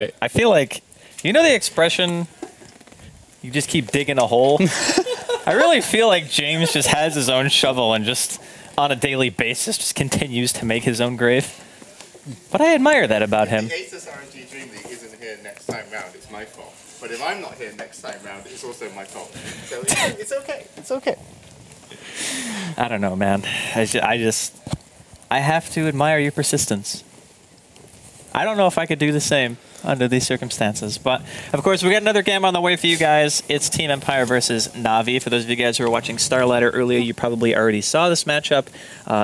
I feel like, you know the expression, you just keep digging a hole? I really feel like James just has his own shovel and just, on a daily basis, just continues to make his own grave. But I admire that about him. If the ASUS ROG DreamLeague isn't here next time round, it's my fault. But if I'm not here next time round, it's also my fault. So it's okay. It's okay. I don't know, man. I have to admire your persistence. I don't know if I could do the same under these circumstances. But, of course, we got another game on the way for you guys. It's Team Empire versus Na'Vi. For those of you guys who were watching Starladder earlier, you probably already saw this matchup.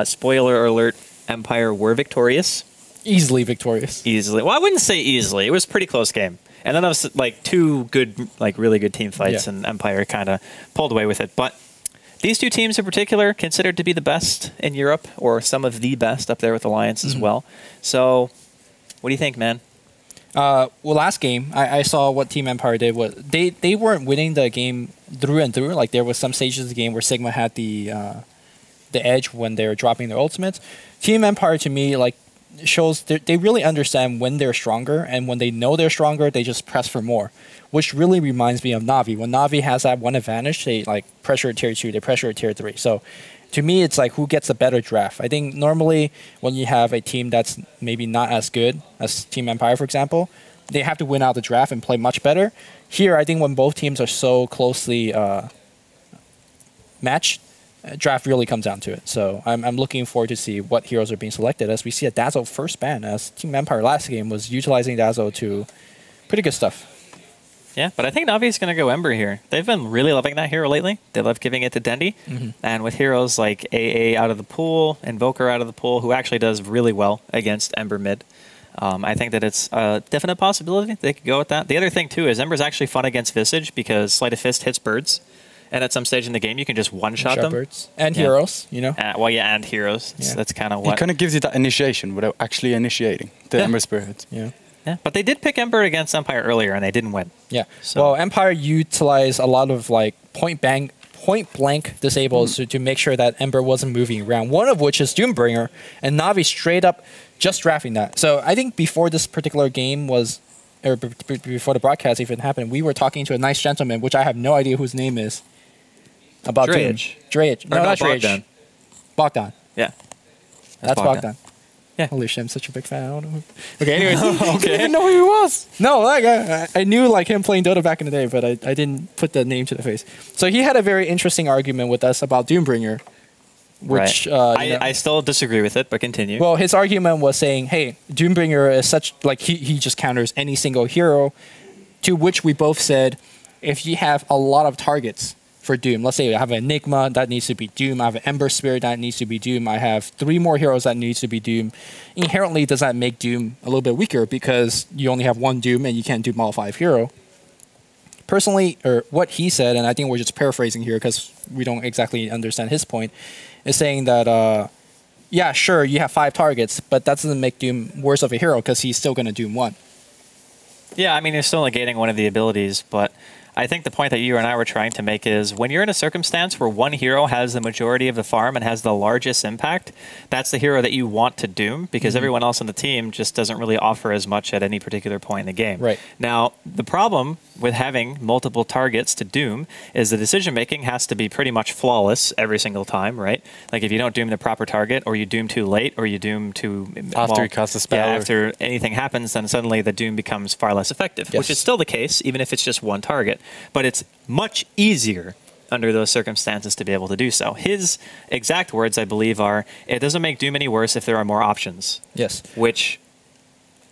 Spoiler alert, Empire were victorious. Easily victorious. Easily. Well, I wouldn't say easily. It was a pretty close game. And then it was like two good, like really good team fights, and Empire kind of pulled away with it. But these two teams in particular considered to be the best in Europe, or some of the best up there with Alliance as well. So, what do you think, man? Well, last game, I saw what Team Empire did. They weren't winning the game through and through. Like, there was some stages of the game where Sigma had the edge when they were dropping their ultimates. Team Empire, to me, like, shows they really understand when they're stronger, and when they know they're stronger, they just press for more, which really reminds me of Na'Vi. When Na'Vi has that one advantage, they like pressure at tier 2, they pressure at tier 3. So to me, it's like who gets a better draft. I think normally when you have a team that's maybe not as good as Team Empire, for example, they have to win out the draft and play much better. Here, I think when both teams are so closely matched, draft really comes down to it. So I'm looking forward to see what heroes are being selected, as we see a Dazzle first ban, as Team Empire last game was utilizing Dazzle to pretty good stuff. Yeah, but I think Na'Vi's going to go Ember here. They've been really loving that hero lately. They love giving it to Dendy. And with heroes like AA out of the pool, Invoker out of the pool, who actually does really well against Ember mid, I think that it's a definite possibility they could go with that. The other thing, too, is Ember's actually fun against Visage because Sleight of Fist hits birds. And at some stage in the game, you can just one-shot them. Birds. And heroes, you know? Well, yeah, and heroes. So that's kind of what... It kind of gives you that initiation without actually initiating the Ember Spirit. Yeah. Yeah, but they did pick Ember against Empire earlier, and they didn't win. Yeah. So. Well, Empire utilized a lot of like point blank disables to make sure that Ember wasn't moving around. One of which is Doombringer, and Na'Vi straight up just drafting that. So I think before this particular game was, or before the broadcast even happened, we were talking to a nice gentleman, which I have no idea whose name is, about Dreyage. Dreyage. No, not Dreyage. Bogdan. Bogdan. Yeah. That's Bogdan. Yeah. Holy shit, I'm such a big fan. I don't know. Okay, anyways. Okay. Didn't even know who he was. No, like I knew like him playing Dota back in the day, but I didn't put the name to the face. So he had a very interesting argument with us about Doombringer, which I still disagree with it, but continue. Well, his argument was saying, hey, Doombringer is such, like he just counters any single hero, to which we both said, if you have a lot of targets for Doom, let's say I have an Enigma, that needs to be Doom, I have an Ember Spirit, that needs to be Doom, I have 3 more heroes that needs to be Doom, inherently does that make Doom a little bit weaker because you only have 1 Doom and you can't Doom all 5 hero. Personally, or what he said, and I think we're just paraphrasing here because we don't exactly understand his point, is saying that, yeah, sure, you have 5 targets, but that doesn't make Doom worse of a hero because he's still going to Doom 1. Yeah, I mean, you're still negating one of the abilities, but I think the point that you and I were trying to make is when you're in a circumstance where one hero has the majority of the farm and has the largest impact, that's the hero that you want to Doom because everyone else on the team just doesn't really offer as much at any particular point in the game. Right. Now, the problem with having multiple targets to Doom is the decision-making has to be pretty much flawless every single time, right? Like if you don't Doom the proper target, or you Doom too late, or you Doom too... After you cast a spell. Yeah, after anything happens, then suddenly the Doom becomes far less effective, which is still the case, even if it's just one target. But it's much easier under those circumstances to be able to do so. His exact words, I believe, are, it doesn't make Doom any worse if there are more options. Yes. Which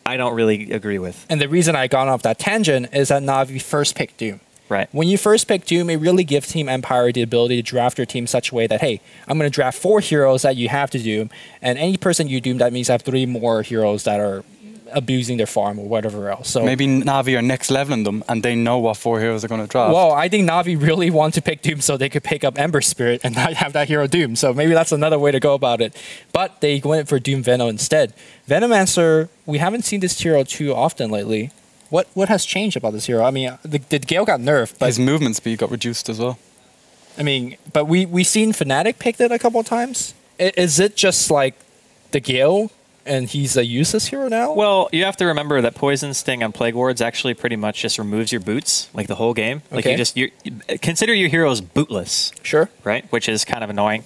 I don't really agree with. And the reason I got off that tangent is that Na'Vi first picked Doom. Right. When you first pick Doom, it really gives Team Empire the ability to draft your team such a way that, hey, I'm going to draft 4 heroes that you have to Doom, and any person you Doom, that means I have 3 more heroes that are abusing their farm or whatever else. So maybe Na'Vi are next leveling them and they know what 4 heroes are going to draft. Well, I think Na'Vi really want to pick Doom so they could pick up Ember Spirit and not have that hero Doom. So maybe that's another way to go about it. But they went for Doom Venom instead. Venomancer, we haven't seen this hero too often lately. What has changed about this hero? I mean, the Gale got nerfed, but his movement speed got reduced as well. I mean, but we seen Fnatic picked it a couple of times. Is it just like the Gale and he's a useless hero now? Well, you have to remember that Poison Sting on Plague Wards actually pretty much just removes your boots, like the whole game. Like you consider your heroes bootless. Sure. Right? Which is kind of annoying.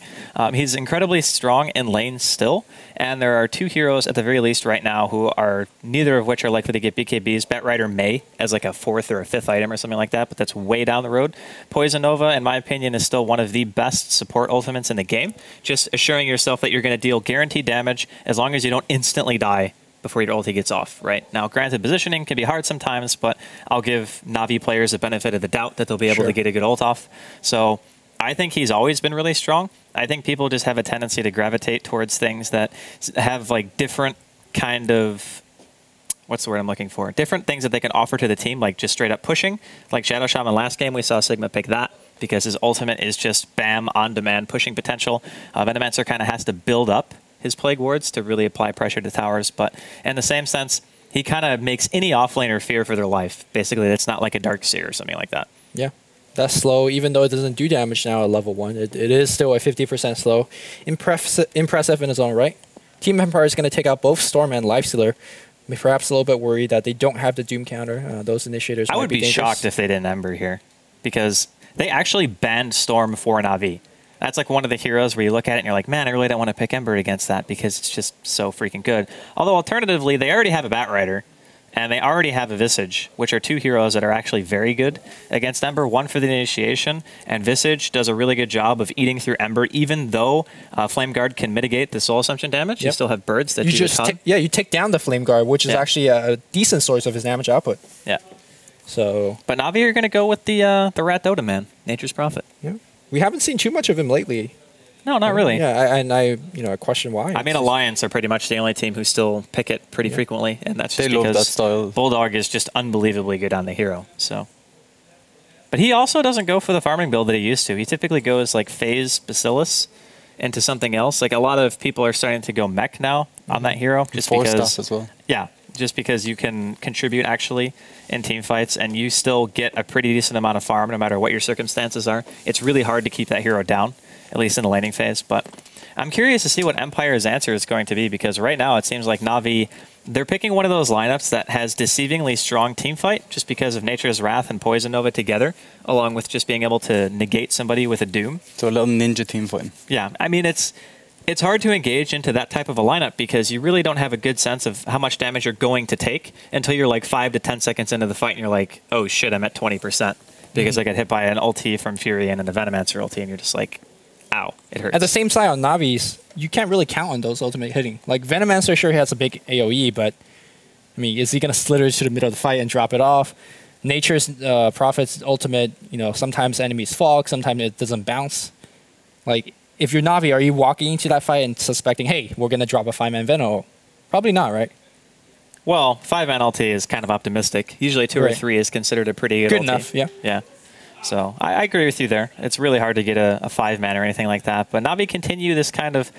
He's incredibly strong in lane still, and there are 2 heroes at the very least right now who are neither of which are likely to get BKBs. Batrider may as like a 4th or a 5th item or something like that, but that's way down the road. Poison Nova, in my opinion, is still one of the best support ultimates in the game. Just assuring yourself that you're going to deal guaranteed damage as long as you don't instantly die before your ulti gets off, right? Now, granted, positioning can be hard sometimes, but I'll give Na'Vi players the benefit of the doubt that they'll be able to get a good ult off. So I think he's always been really strong. I think people just have a tendency to gravitate towards things that have like different kind of, what's the word I'm looking for? Different things that they can offer to the team, like just straight up pushing. Like Shadow Shaman last game, we saw Sigma pick that because his ultimate is just bam, on-demand pushing potential. Venomancer kind of has to build up his Plague Wards to really apply pressure to towers, but in the same sense, he kind of makes any offlaner fear for their life. Basically, it's not like a Darkseer or something like that. Yeah. That's slow, even though it doesn't do damage now at level 1. It is still a 50% slow. Impressive in its own right. Team Empire is going to take out both Storm and Lifestealer. Perhaps a little bit worried that they don't have the Doom counter. Those initiators I would be shocked if they didn't Ember here, because they actually banned Storm for Na'Vi. That's like one of the heroes where you look at it and you're like, man, I really don't want to pick Ember against that because it's just so freaking good. Although alternatively, they already have a Batrider and they already have a Visage, which are 2 heroes that are actually very good against Ember. One for the initiation, and Visage does a really good job of eating through Ember, even though Flame Guard can mitigate the Soul Assumption damage. You still have birds that do a ton. You take down the Flame Guard, which is actually a decent source of his damage output. Yeah. So, but Na'Vi are going to go with the Rat Dota man, Nature's Prophet. Yeah. We haven't seen too much of him lately. No, not really. Yeah, I question why. I mean, Alliance are pretty much the only team who still pick it pretty frequently, and that's just love because that style. Bulldog is just unbelievably good on the hero. So, but he also doesn't go for the farming build that he used to. He typically goes like Phase Bacillus into something else. Like a lot of people are starting to go mech now on that hero, just because stuff as well. Yeah, just because you can contribute actually in team fights, and you still get a pretty decent amount of farm no matter what your circumstances are. It's really hard to keep that hero down, at least in the laning phase. But I'm curious to see what Empire's answer is going to be, because right now it seems like Na'Vi, they're picking one of those lineups that has deceivingly strong team fight just because of Nature's Wrath and Poison Nova together, along with just being able to negate somebody with a Doom. So a little ninja team fight. Yeah, I mean, it's hard to engage into that type of a lineup because you really don't have a good sense of how much damage you're going to take until you're like 5 to 10 seconds into the fight and you're like, oh shit, I'm at 20% because I got hit by an ulti from Fury and a Venomancer ulti, and you're just like, ow, it hurts. At the same side on Navi's, you can't really count on those ultimate hitting. Like Venomancer, sure, he has a big AoE, but I mean, is he going to slither to the middle of the fight and drop it off? Nature's Prophet's ultimate, sometimes enemies fall, sometimes it doesn't bounce. Like, if you're Na'Vi, are you walking into that fight and suspecting, hey, we're going to drop a 5-man Veno? Probably not, right? Well, 5-man ulti is kind of optimistic. Usually 2 or 3 is considered a pretty good ulti. Good enough, yeah. Yeah. So I agree with you there. It's really hard to get a 5-man or anything like that. But Na'Vi continue this kind of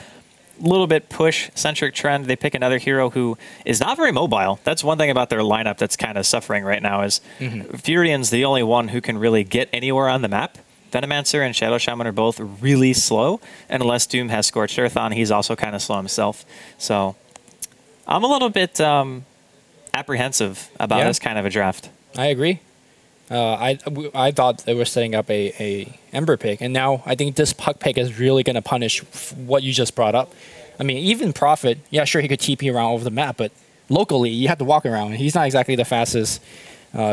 little bit push-centric trend. They pick another hero who is not very mobile. That's one thing about their lineup that's kind of suffering right now is Furian's the only one who can really get anywhere on the map. Venomancer and Shadow Shaman are both really slow, and unless Doom has Scorched Earth on, he's also kind of slow himself. So I'm a little bit apprehensive about this kind of a draft. I agree. I thought they were setting up a Ember pick, and now I think this Puck pick is really going to punish what you just brought up. I mean, even Prophet, yeah, sure, he could TP around over the map, but locally, you have to walk around, and he's not exactly the fastest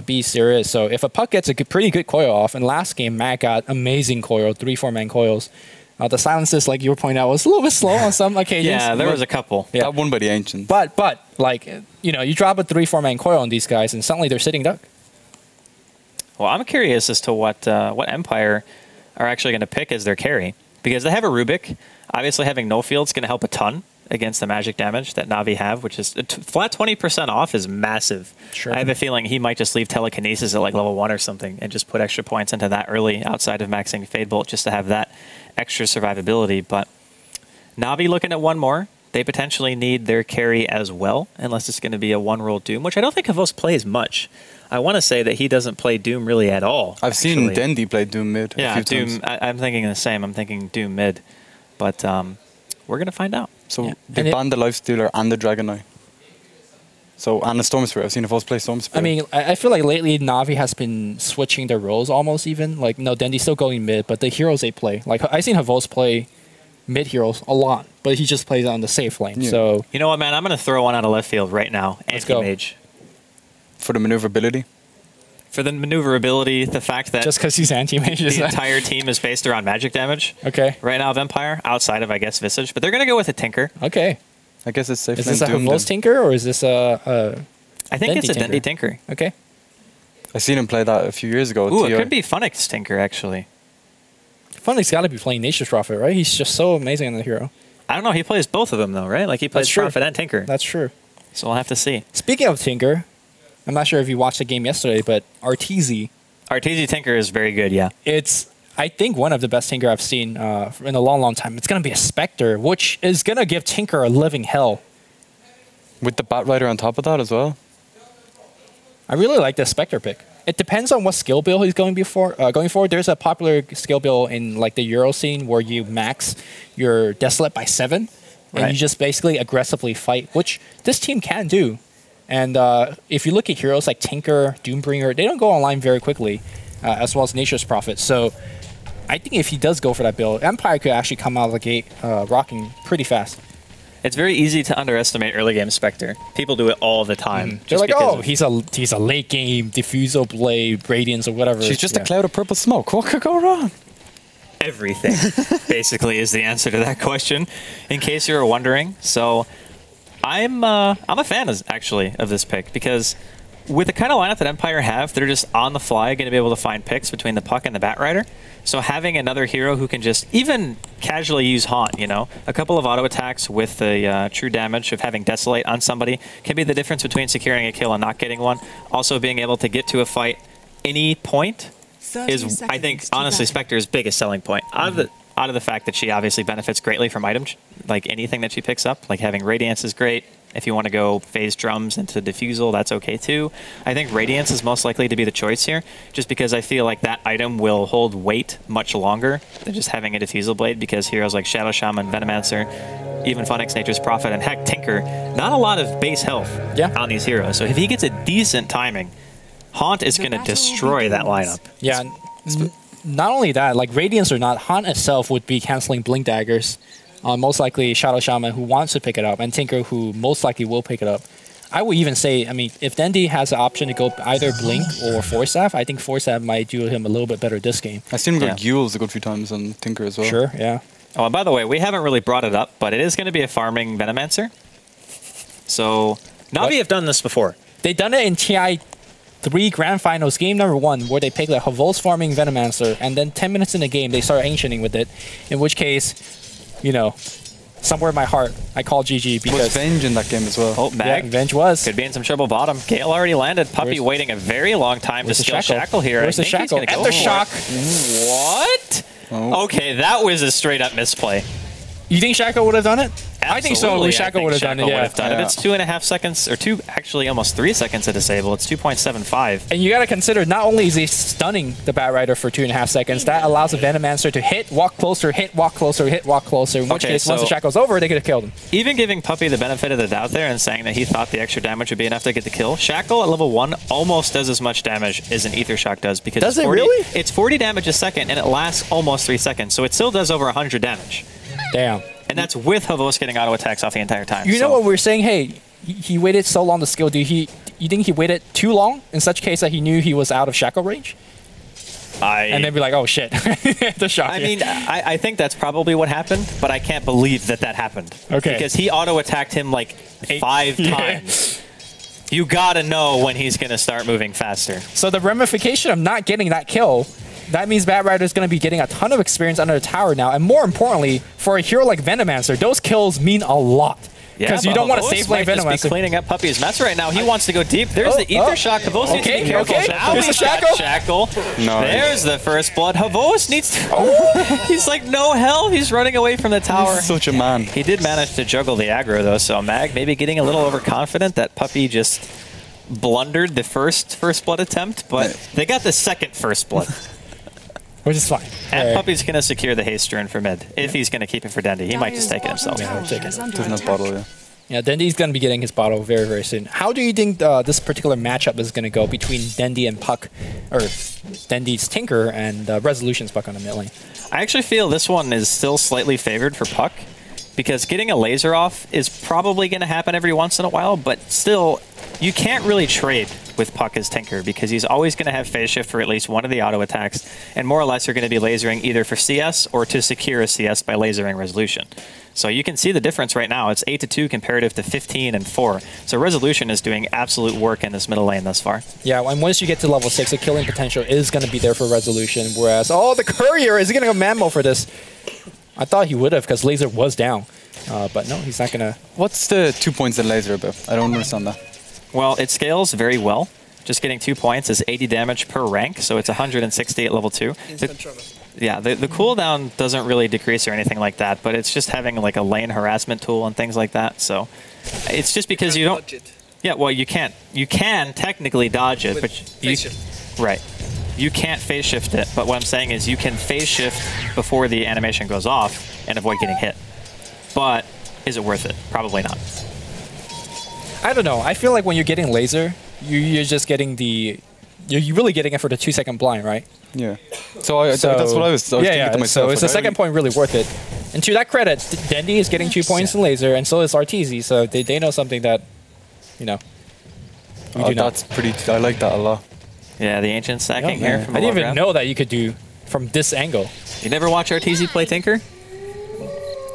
beast there is. So if a Puck gets a pretty good coil off, and last game, Matt got amazing coil, 3-4-man coils. The silences, like you were pointing out, was a little bit slow on some occasions. Yeah, there was a couple. Yeah. That one by the Ancients. But like, you drop a 3-4-man coil on these guys, and suddenly they're sitting duck. Well, I'm curious as to what Empire are actually going to pick as their carry, because they have a Rubik. Obviously, having no field's going to help a ton against the magic damage that Na'Vi have, which is flat 20% off is massive. Sure. I have a feeling he might just leave telekinesis at like level 1 or something and just put extra points into that early outside of maxing Fade Bolt just to have that extra survivability. But Na'Vi looking at one more. They potentially need their carry as well, unless it's going to be a one-roll Doom, which I don't think Havos plays much. I want to say that he doesn't play Doom really at all. I've seen Dendy play Doom mid. Yeah, Doom. I'm thinking the same. I'm thinking Doom mid. But We're going to find out. So Yeah. they And banned the Lifestealer and the Dragon Knight. So, and the Storm Spirit. I've seen Havos play Storm Spirit. I mean, I feel like lately Navi has been switching their roles almost even. Like, no, Dendy's still going mid, but the heroes they play. Like, I've seen Havos play mid heroes a lot, but he just plays on the safe lane. Yeah. So, You know what, man? I'm going to throw one out of left field right now. Let's go. Anti-mage. for the maneuverability. For the maneuverability, the fact that just because he's anti-mage. is the that- entire team is based around magic damage Okay. right now of Empire, outside of, I guess, Visage. But they're going to go with a Tinker. Okay. I guess it's safe Is lane this a Doom Havos then. Tinker or is this a I think it's a Dendy Dendy Tinker. Okay. I seen him play that a few years ago. Ooh, it TR. could be Funix Tinker, actually. Funny's got to be playing Nature's Prophet, right? He's just so amazing on the hero. I don't know. He plays both of them, though, right? Like, he plays That's true. Prophet and Tinker. That's true. So we'll have to see. Speaking of Tinker, I'm not sure if you watched the game yesterday, but Arteezy, Arteezy Tinker is very good, yeah. it's, I think, one of the best Tinker I've seen in a long, long time. It's going to be a Spectre, which is going to give Tinker a living hell. With the Bat Rider on top of that as well. I really like the Spectre pick. It depends on what skill build he's going forward. There's a popular skill build in like the Euro scene where you max your Desolate by 7, and Right. you just basically aggressively fight, which this team can do. And if you look at heroes like Tinker, Doombringer, they don't go online very quickly, as well as Nature's Prophet. So I think if he does go for that build, Empire could actually come out of the gate rocking pretty fast. It's very easy to underestimate early game Spectre. People do it all the time. They're just like, because oh, of- he's a late game Diffusal Blade, Radiance, or whatever. She's just Yeah. a cloud of purple smoke. What could go wrong? everything, basically, is the answer to that question, in case you were wondering. So I'm a fan, actually, of this pick, because with the kind of lineup that Empire have, they're just on the fly going to be able to find picks between the Puck and the Bat Rider. So having another hero who can just even casually use Haunt, you know, a couple of auto attacks with the true damage of having Desolate on somebody can be the difference between securing a kill and not getting one. Also being able to get to a fight any point is, I think, honestly, Spectre's biggest selling point. Out of the fact that she obviously benefits greatly from items, like anything that she picks up, like having Radiance is great. If you want to go phase drums into Diffusal, that's okay too. I think Radiance is most likely to be the choice here, just because I feel like that item will hold weight much longer than just having a Diffusal Blade, because heroes like Shadow Shaman, Venomancer, even Funix, Nature's Prophet, and heck, Tinker, not a lot of base health on these heroes. So if he gets a decent timing, Haunt is going to destroy that lineup. Yeah, not only that, like Radiance or not, Haunt itself would be canceling Blink Daggers. Most likely Shadow Shaman, who wants to pick it up, and Tinker, who most likely will pick it up. I would even say, I mean, if Dendy has the option to go either Blink or Force Staff, I think Force Staff might do him a little bit better this game. I've seen him go Gules a good few times on Tinker as well. Sure, yeah. Oh, and by the way, we haven't really brought it up, but it is going to be a farming Venomancer. So Na'Vi have done this before. They done it in TI 3 Grand Finals, game number 1, where they picked like Havos farming Venomancer, and then 10 minutes in the game, they start ancienting with it, in which case, you know, somewhere in my heart, I call GG because... Was Venge in that game as well? Oh, Mag. Yeah, Venge was. Could be in some trouble bottom. Gale already landed. Puppy waiting a very long time to steal Shackle here. Where's the Shackle? He's gonna And the shock. What? Oh. Okay, that was a straight up misplay. You think Shackle would have done it? I think so. Absolutely, Shackle would have done it, Shackle yeah. would have done it. It's 2.5 seconds, or actually almost 3 seconds to disable. It's 2.75. And you got to consider, not only is he stunning the Bat Rider for 2.5 seconds, that allows the Venomancer to hit, walk closer, hit, walk closer, hit, walk closer. In which case, once the Shackle's over, they could have killed him. Even giving Puppy the benefit of the doubt there and saying that he thought the extra damage would be enough to get the kill, Shackle at level 1 almost does as much damage as an Ether Shock does. Because Does it's it 40, really? It's 40 damage a second, and it lasts almost 3 seconds. So it still does over 100 damage. Damn. And that's with Havos getting auto attacks off the entire time. You know what we're saying? Hey, he waited so long to skill. You think he waited too long in such case that he knew he was out of Shackle range? And then be like, oh shit, the shock. I mean, I think that's probably what happened, but I can't believe that happened. Okay. Because he auto attacked him like 5 times. You gotta know when he's gonna start moving faster. So the ramification of not getting that kill, that means Bat Rider is going to be getting a ton of experience under the tower now. And more importantly, for a hero like Venomancer, those kills mean a lot. Because you don't want to save lane Havos might just be Venomancer. cleaning up Puppy's mess right now. He wants to go deep. There's the Ether Shock. Havos needs to be careful. Now There's the he's got Shackle. Nice. There's the first blood. Havos needs to... He's like, no hell. He's running away from the tower. He's such a man. He did manage to juggle the aggro, though, so Mag maybe getting a little overconfident that Puppy just blundered the first blood attempt, but they got the second first blood. which is fine. And Puppy's going to secure the haste turn for mid. If he's going to keep it for Dendy, he might just take it himself. Yeah, he'll take it. Doesn't have bottle, yeah. Yeah, Dendy's going to be getting his bottle very, very soon. How do you think this particular matchup is going to go between Dendy and Puck, or Dendy's Tinker and Resolution's Puck on the mid lane? I actually feel this one is still slightly favored for Puck, because getting a laser off is probably going to happen every once in a while, but still, you can't really trade with Puck as Tinker because he's always going to have phase shift for at least one of the auto attacks, and more or less you're going to be lasering either for CS or to secure a CS by lasering Resolution. So you can see the difference right now. It's 8-2 comparative to 15 and 4. So Resolution is doing absolute work in this middle lane thus far. Yeah, and once you get to level 6, the killing potential is going to be there for Resolution, whereas, oh, the Courier, is he going to go Mammo for this? I thought he would have because Laser was down, but no, he's not going to. What's the 2 points in laser about? I don't understand that. Well, it scales very well. Just getting 2 points is 80 damage per rank, so it's 160 at level 2. Yeah, the cooldown doesn't really decrease or anything like that, but it's just having like a lane harassment tool and things like that. So it's just because you don't. Yeah, well, you can't. You can technically dodge it, but you right. You can't phase shift it. But what I'm saying is you can phase shift before the animation goes off and avoid getting hit. But is it worth it? Probably not. I don't know. I feel like when you're getting laser, you're just getting the. You're really getting it for the 2-second blind, right? Yeah. So that's what I was thinking to myself. So is the second point really worth it? And to that credit, Dendy is getting 2 points in laser, and so is Arteezy. So they know something that, you know. That's pretty. I like that a lot. Yeah, the ancient stacking here. From I didn't even know that you could do from this angle. You never watch Arteezy play Tinker?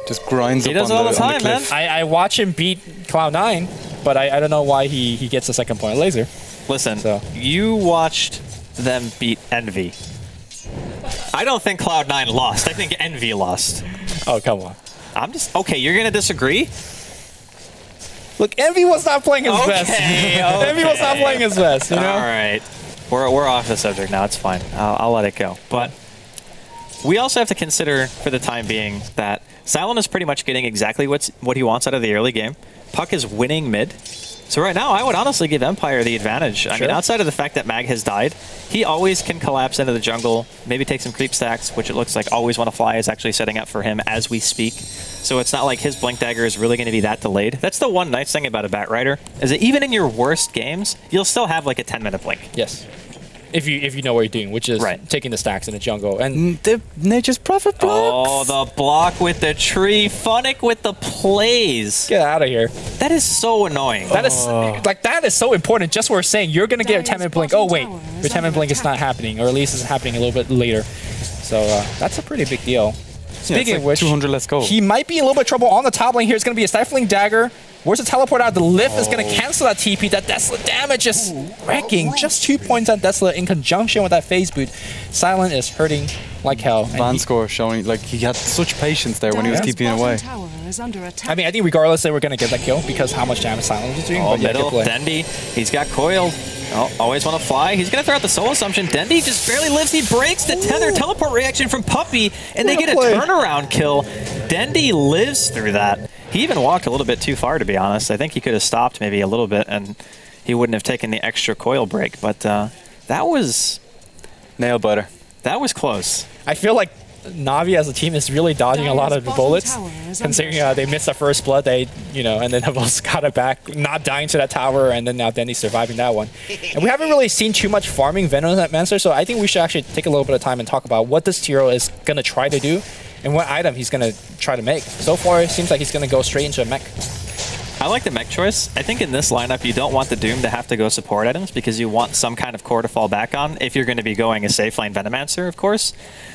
Just grinds he up does on it all the on time, man. I watch him beat Cloud9, but I don't know why he gets a second point laser. Listen, you watched them beat Envy. I don't think Cloud9 lost. I think Envy lost. Oh, come on. I'm just... Okay, you're going to disagree? Look, Envy was not playing his best. Envy was not playing his best, you know? All right. We're off the subject now. It's fine. I'll let it go. But we also have to consider, for the time being, that Silent is pretty much getting exactly what he wants out of the early game. Puck is winning mid. So right now, I would honestly give Empire the advantage. I mean, outside of the fact that Mag has died, he always can collapse into the jungle, maybe take some creep stacks, which it looks like Always Wanna Fly is actually setting up for him as we speak. So it's not like his Blink Dagger is really going to be that delayed. That's the one nice thing about a Batrider, is that even in your worst games, you'll still have like a 10-minute blink. Yes. If you know what you're doing, which is taking the stacks in the jungle. And the Nature's Prophet blocks. Oh, the block with the tree. Funnick with the plays. Get out of here. That is so annoying. That is that is so important. Just what we're saying, you're going to get a 10-minute blink. Oh, wait. Your 10-minute blink is not happening, or at least it's happening a little bit later. So that's a pretty big deal. Speaking of which, 200, let's go. He might be in a little bit of trouble on the top lane here. It's going to be a Stifling Dagger. Where's the teleport out? The lift is going to cancel that TP. That Desolate damage is wrecking. Just 2 points on Desolate in conjunction with that phase boot. Silent is hurting like hell. Van score showing like he had such patience there when he was keeping away. I mean, I think regardless they were going to get that kill because how much damage Silent is doing. Oh, middle, Dendy. He's got coiled. Oh, Always Wanna Fly. He's going to throw out the soul assumption. Dendy just barely lives. He breaks the tether. Teleport reaction from Puppy, and they get a turnaround kill. Dendy lives through that. He even walked a little bit too far, to be honest. I think he could have stopped maybe a little bit, and he wouldn't have taken the extra coil break. But that was... Nail butter. That was close. I feel like Na'Vi as a team is really dodging a lot of bullets, considering they missed the first blood, and then have also got it back, not dying to that tower, and then now Denny surviving that one. And we haven't really seen too much farming Venom at Vincere, so I think we should actually take a little bit of time and talk about what this Tiro is going to try to do, and what item he's going to try to make. So far, it seems like he's going to go straight into a mech. I like the mech choice. I think in this lineup, you don't want the Doom to have to go support items because you want some kind of core to fall back on if you're going to be going a safe lane Venomancer, of course.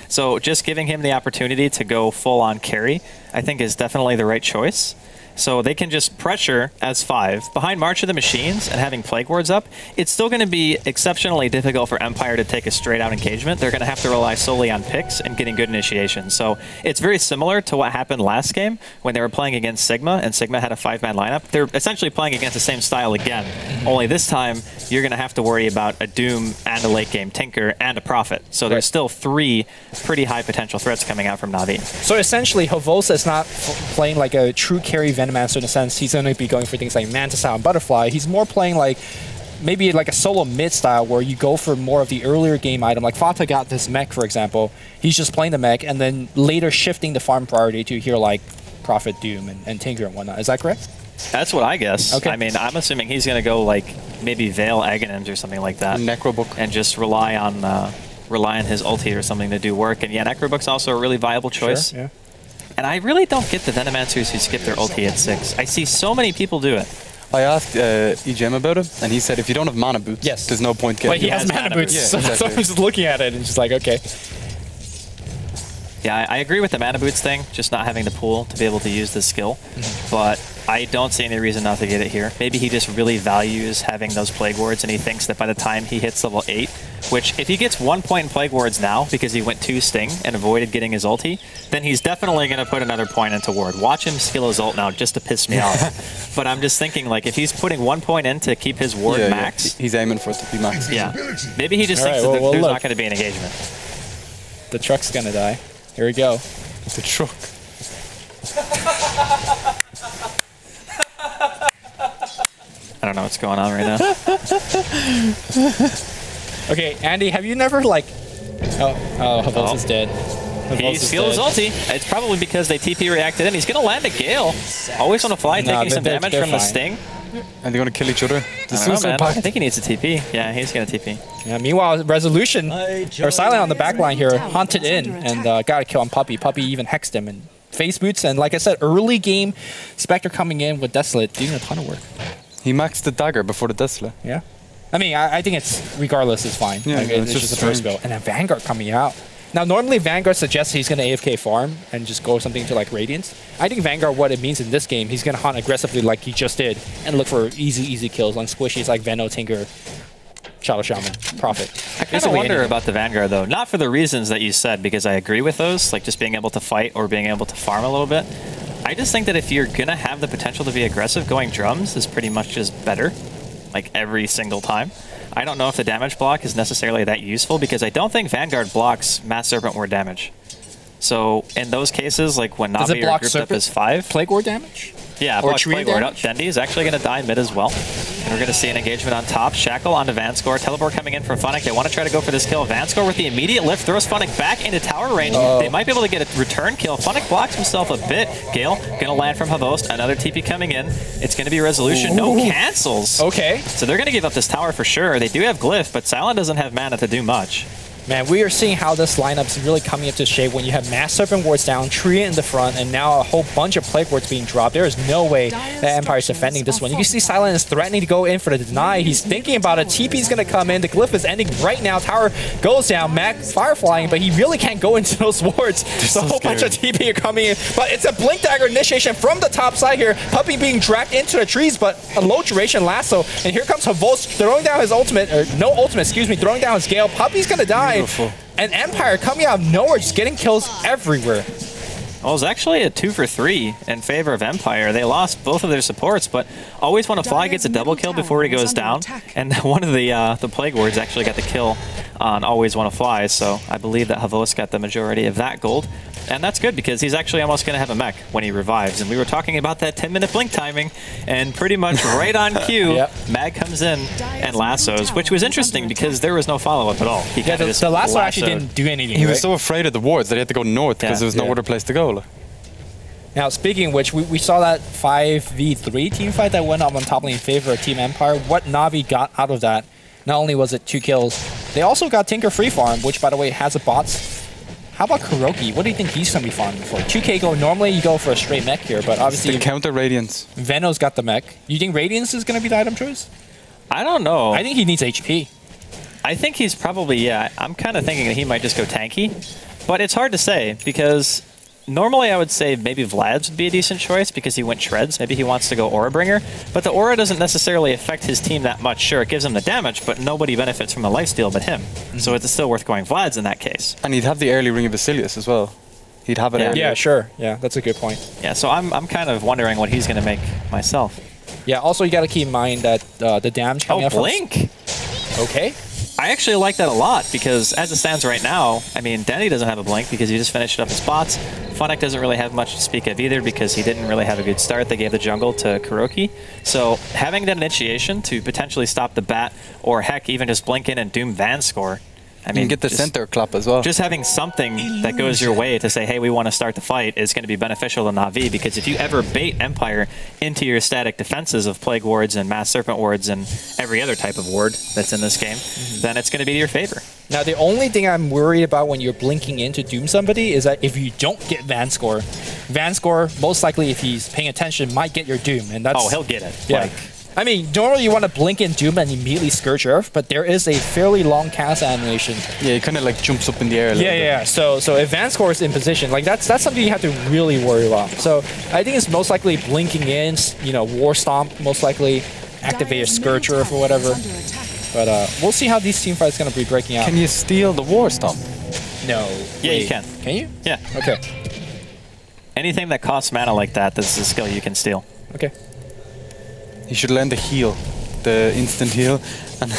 So just giving him the opportunity to go full-on carry, I think is definitely the right choice. So they can just pressure as 5 behind March of the Machines and having Plague Wards up. It's still going to be exceptionally difficult for Empire to take a straight-out engagement. They're going to have to rely solely on picks and getting good initiation. So it's very similar to what happened last game when they were playing against Sigma, and Sigma had a 5-man lineup. They're essentially playing against the same style again, only this time you're going to have to worry about a Doom and a late-game Tinker and a Prophet. So there's still 3 pretty high potential threats coming out from Na'Vi. So essentially, Havosa is not playing like a true carry Venomancer in a sense. He's going to be going for things like Mantis and Butterfly. He's more playing like maybe like a solo mid style where you go for more of the earlier game item. Like Fanta got this mech, for example. He's just playing the mech and then later shifting the farm priority to here like Prophet, Doom, and Tinker and whatnot. Is that correct? That's what I guess. Okay. I mean, I'm assuming he's going to go like maybe Veil Aghanim's or something like that. Necrobook. And just rely on his ulti or something to do work. And yeah, Necrobook's also a really viable choice. Sure, yeah. And I really don't get the Venomancers who skip their ulti at 6. I see so many people do it. I asked EGM about it, and he said if you don't have mana boots, Yes. there's no point getting But he it. has mana boots, Yeah, so exactly. I'm just looking at it and just like, okay. Yeah, I agree with the mana boots thing, just not having the pool to be able to use the skill. But I don't see any reason not to get it here. Maybe he just really values having those Plague Wards, and he thinks that by the time he hits level 8, which if he gets 1 point in Plague Wards now because he went 2 Sting and avoided getting his ulti, then he's definitely going to put another point into Ward. Watch him skill his ult now just to piss me off. But I'm just thinking, like, if he's putting 1 point in to keep his Ward max... Yeah. He's aiming for it to be max. Yeah. Maybe he just All thinks right, that well, there's look. not going to be an engagement. The truck's gonna die. Here we go. The truck. I don't know what's going on right now. Okay, Andy, have you never like... Oh, Havos is dead. He Havos is steals dead. ulti. It's probably because they TP reacted in. He's going to land a Gale. Always on a fly, Nah, taking some they're damage from the fine. Sting. And they're going to kill each other. The I don't know, suicide man. pact. I think he needs a TP. Yeah, he's going to TP. Yeah, meanwhile, Resolution, or Silent on the back line here, hunted in and got a kill on Puppey. Puppey even hexed him and face boots. And like I said, early game, Spectre coming in with Desolate, doing a ton of work. He maxed the dagger before the Desolate. Yeah. I mean, I think it's, regardless, it's fine. Yeah, like, no, it's just the first strange. build. And then Vanguard coming out. Now, normally Vanguard suggests he's going to AFK farm and just go something to like Radiance. I think Vanguard, what it means in this game, he's going to hunt aggressively like he just did and look for easy kills on squishies like Veno, Tinker, Shadow Shaman, Prophet. I kind of wonder about the Vanguard, though. Not for the reasons that you said, because I agree with those, like just being able to fight or being able to farm a little bit. I just think that if you're going to have the potential to be aggressive, going drums is pretty much just better, like every single time. I don't know if the damage block is necessarily that useful, because I don't think Vanguard blocks Mass Serpent Ward damage. So in those cases, like when Does it Navi block are grouped up Serpent? as 5... Plague Ward damage? Yeah, Or block Tree Plague Ward. damage? Dendi is actually going to die mid as well. And we're going to see an engagement on top. Shackle onto Vanscore. Teleport coming in from Funnick. They want to try to go for this kill. Vanscore with the immediate lift throws Funnick back into tower range. They might be able to get a return kill. Funnick blocks himself a bit. Gale going to land from Havost. Another TP coming in. It's going to be Resolution. Ooh. No cancels. Okay. So they're going to give up this tower for sure. They do have Glyph, but Silent doesn't have mana to do much. Man, we are seeing how this lineup's really coming up to shape when you have Mass Serpent Wards down, Tree in the front, and now a whole bunch of Plague Wards being dropped. There is no way that Empire's defending this one. You can see Silent is threatening to go in for the deny. He's thinking about it. TP's going to come in. The Glyph is ending right now. Tower goes down. Mac fireflying, but he really can't go into those wards. So a whole bunch of TP are coming in. But it's a Blink Dagger initiation from the top side here. Puppey being dragged into the trees, but a low duration lasso. And here comes Havos throwing down his ultimate, or no ultimate, excuse me, throwing down his Gale. Puppey's going to die. Beautiful. And Empire coming out of nowhere, just getting kills everywhere. Well, it was actually a 2 for 3 in favor of Empire. They lost both of their supports, but Always Wanna Fly gets a double kill before he goes down. And one of the Plague Wards actually got the kill on Always Wanna Fly, so I believe that Havos got the majority of that gold. And that's good, because he's actually almost going to have a mech when he revives. And we were talking about that 10-minute blink timing, and pretty much right on cue, Yep. Mag comes in and lassos, which was interesting because there was no follow-up at all. He Yeah, kinda the just lasso actually lassoed. didn't do anything. He was right? so afraid of the wards that he had to go north because there was no Yeah. other place to go. Like. Now, speaking of which, we saw that 5v3 team fight that went up on top lane in favor of Team Empire. What Navi got out of that, not only was it 2 kills, they also got Tinker free farm, which, by the way, has a bots. How about Kuroki? What do you think he's going to be farming for? 2k go. Normally, you go for a straight mech here, but obviously, The counter Radiance. Veno's got the mech. You think Radiance is going to be the item choice? I don't know. I think he needs HP. I think he's probably, yeah, I'm kind of thinking that he might just go tanky. But it's hard to say, because normally I would say maybe Vlad's would be a decent choice because he went Shreds. Maybe he wants to go Aura Bringer. But the Aura doesn't necessarily affect his team that much. Sure, it gives him the damage, but nobody benefits from the lifesteal but him. So it's still worth going Vlad's in that case. And he'd have the early Ring of Basilius as well. He'd have it Yeah. early. Yeah, sure. Yeah, that's a good point. Yeah, so I'm kind of wondering what he's going to make myself. Yeah, also you got to keep in mind that the damage coming Oh, out from... Blink! Okay. I actually like that a lot because as it stands right now, I mean, Denny doesn't have a blink because he just finished up his bots. Funnick doesn't really have much to speak of either because he didn't really have a good start. They gave the jungle to Kuroki. So having that initiation to potentially stop the bat or heck, even just blink in and doom Van score. I mean, you can get the center clap as well. Just having something that goes your way to say, hey, we want to start the fight is going to be beneficial to Na'Vi, because if you ever bait Empire into your static defenses of Plague Wards and Mass Serpent Wards and every other type of ward that's in this game, then it's going to be to your favor. Now, the only thing I'm worried about when you're blinking in to doom somebody is that if you don't get Van score, most likely, if he's paying attention, might get your doom. And that's, oh, he'll get it. Yeah. I mean, normally you want to blink in Doom and immediately Scourge Earth, but there is a fairly long cast animation. Yeah, it kind of like jumps up in the air a little bit. Yeah. So if Van score is in position, like that's something you have to really worry about. So I think it's most likely blinking in, you know, War Stomp, most likely activate a Scourge Earth or whatever. But we'll see how these team fights going to be breaking out. Can you steal the War Stomp? No. Yeah, you can. Can you? Yeah. Okay. Anything that costs mana like that, this is a skill you can steal. Okay. He should learn the heal, the instant heal, and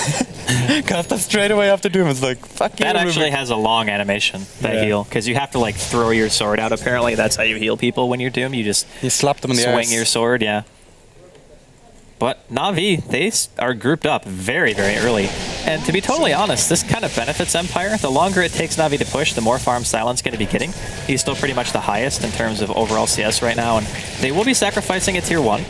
cast that straight away after Doom. It's like, fuck you. That actually has a long animation, that heal, because you have to like throw your sword out apparently. That's how you heal people when you're Doom. You just slap them in the swing your sword, yeah. But Na'Vi, they are grouped up very, very early. And to be totally honest, this kind of benefits Empire. The longer it takes Na'Vi to push, the more farm Silent's going to be getting. He's still pretty much the highest in terms of overall CS right now, and they will be sacrificing a tier 1.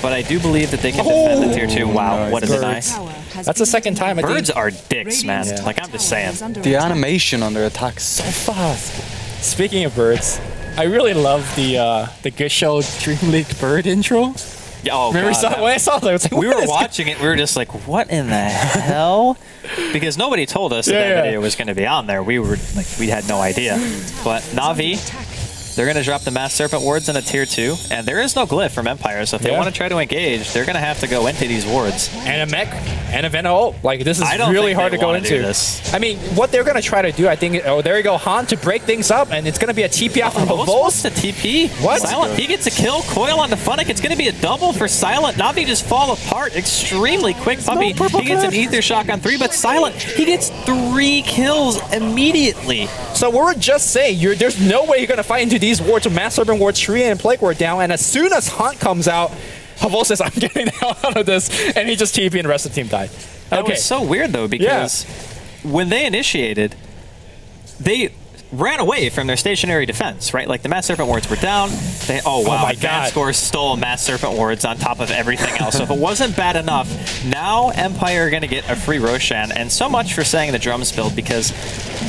But I do believe that they can defend the tier 2. Wow, what is it nice? That's the second time I think. Birds are dicks, man. Yeah. Like, I'm just saying. The animation on their attacks so fast. Speaking of birds, I really love the Good Show DreamLeague bird intro. Yeah, oh, remember when I saw that, I was like, we were watching it, we were just like, what in the hell? Because nobody told us that video was going to be on there. We were like, we had no idea. But Na'Vi, they're going to drop the Mass Serpent Wards in a tier 2, and there is no glyph from Empire, so if they want to try to engage, they're going to have to go into these wards. And a mech, and a Venom. Like, this is really hard to go into. I mean, what they're going to try to do, I think, oh, there you go, Han, to break things up, and it's going to be a TP out from Havos. What's the TP? What? Silent, he gets a kill, Coil onto Funnick, it's going to be a double for Silent. Na'Vi just fall apart extremely quick. Puppy, he gets an Ether Shock on 3, but Silent, he gets 3 kills immediately. So we're just saying, there's no way you're going to fight into these wards with Mass Serpent Ward 3 and Plague Ward down, and as soon as Hunt comes out, Havos says, I'm getting the hell out of this, and he just TP and the rest of the team died. That was so weird, though, because when they initiated, they ran away from their stationary defense, right? Like, the Mass Serpent Wards were down. They, oh, wow, my God. Scores stole Mass Serpent Wards on top of everything else. So if it wasn't bad enough, now Empire are going to get a free Roshan, and so much for saying the drums build, because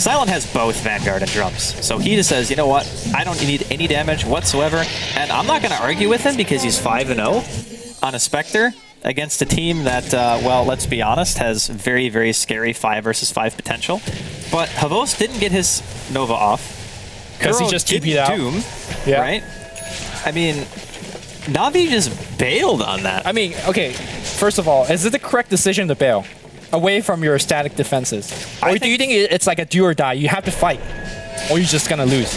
Silent has both Vanguard and drums. So he just says, you know what, I don't need any damage whatsoever, and I'm not going to argue with him because he's 5-0 on a Spectre against a team that, well, let's be honest, has very, very scary 5 versus 5 potential. But Havos didn't get his Nova off. Because he just TP'd out. Doom, right? I mean, Na'Vi just bailed on that. I mean, okay, first of all, is it the correct decision to bail? Away from your static defenses? Or do you think it's like a do or die? You have to fight, or you're just going to lose?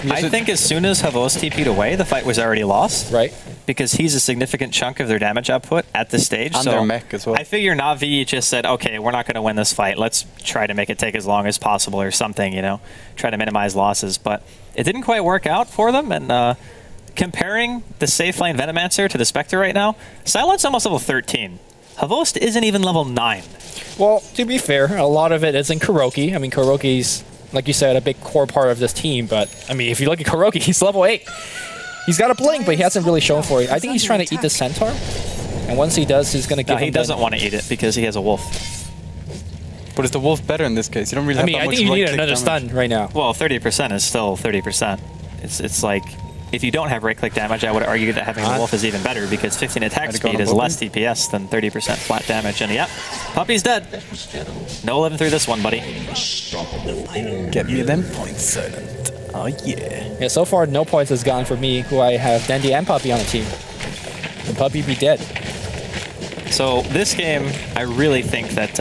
I think as soon as Havos TP'd away, the fight was already lost. Right. Because he's a significant chunk of their damage output at this stage. And so their mech as well. I figure Na'Vi just said, okay, we're not going to win this fight. Let's try to make it take as long as possible or something, you know, try to minimize losses. But it didn't quite work out for them. And comparing the safe lane Venomancer to the Spectre right now, Silent's almost level 13. Havos isn't even level 9. Well, to be fair, a lot of it is in Kuroki. I mean, Kuroki's, like you said, a big core part of this team. But, I mean, if you look at Kuroki, he's level 8. He's got a blink, but he hasn't really shown for it. I think he's trying to eat the Centaur. And once he does, he's going to give him... he doesn't want to eat it because he has a wolf. But is the wolf better in this case? You don't really have that much. I think you need another stun right now. Well, 30% is still 30%. It's like, if you don't have right-click damage, I would argue that having a wolf is even better because 15 attack speed is less DPS than 30% flat damage. And yep, Puppy's dead. No living through this one, buddy. Get me them points, Silent. Oh, yeah. Yeah, so far, no points has gone for me, who I have Dandy and Puppy on the team. And Puppy be dead. So this game, I really think that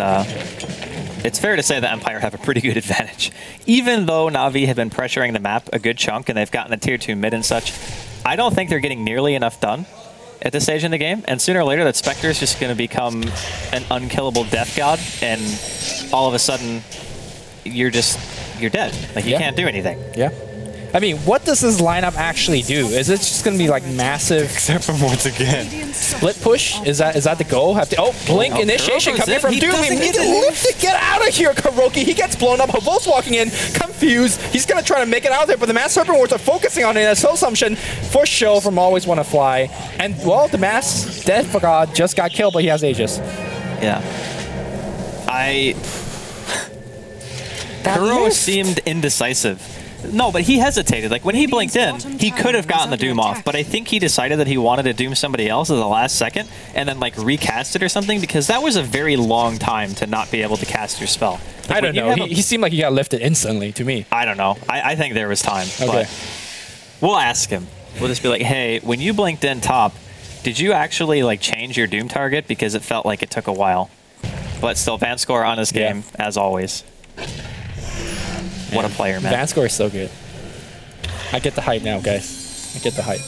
it's fair to say that Empire have a pretty good advantage. Even though Na'Vi have been pressuring the map a good chunk and they've gotten a tier 2 mid and such, I don't think they're getting nearly enough done at this stage in the game, and sooner or later that Spectre is just going to become an unkillable death god, and all of a sudden you're dead. Like, you can't do anything. Yeah. I mean, what does this lineup actually do? Is it just going to be like massive... Except for once again. Split push? Is that the goal? Blink initiation coming from Doom. He needs to get out of here, KuroKy. He gets blown up. Havos walking in, confused. He's going to try to make it out there, but the Mass Serpent Wards are focusing on it as Soul Assumption for show from Always Wanna Fly. And, well, the Mass Death God just got killed, but he has Aegis. Yeah. Kuro seemed indecisive. No, but he hesitated. Like, when he blinked in, he could have gotten the Doom off, but I think he decided that he wanted to Doom somebody else at the last second and then, like, recast it or something, because that was a very long time to not be able to cast your spell. Like, I don't know. He seemed like he got lifted instantly to me. I don't know. I think there was time. Okay. But we'll ask him. We'll just be like, hey, when you blinked in top, did you actually, like, change your Doom target? Because it felt like it took a while. But still, Vanscore on his game, as always. What a player, man. Vanscore is so good. I get the hype now, guys. I get the hype.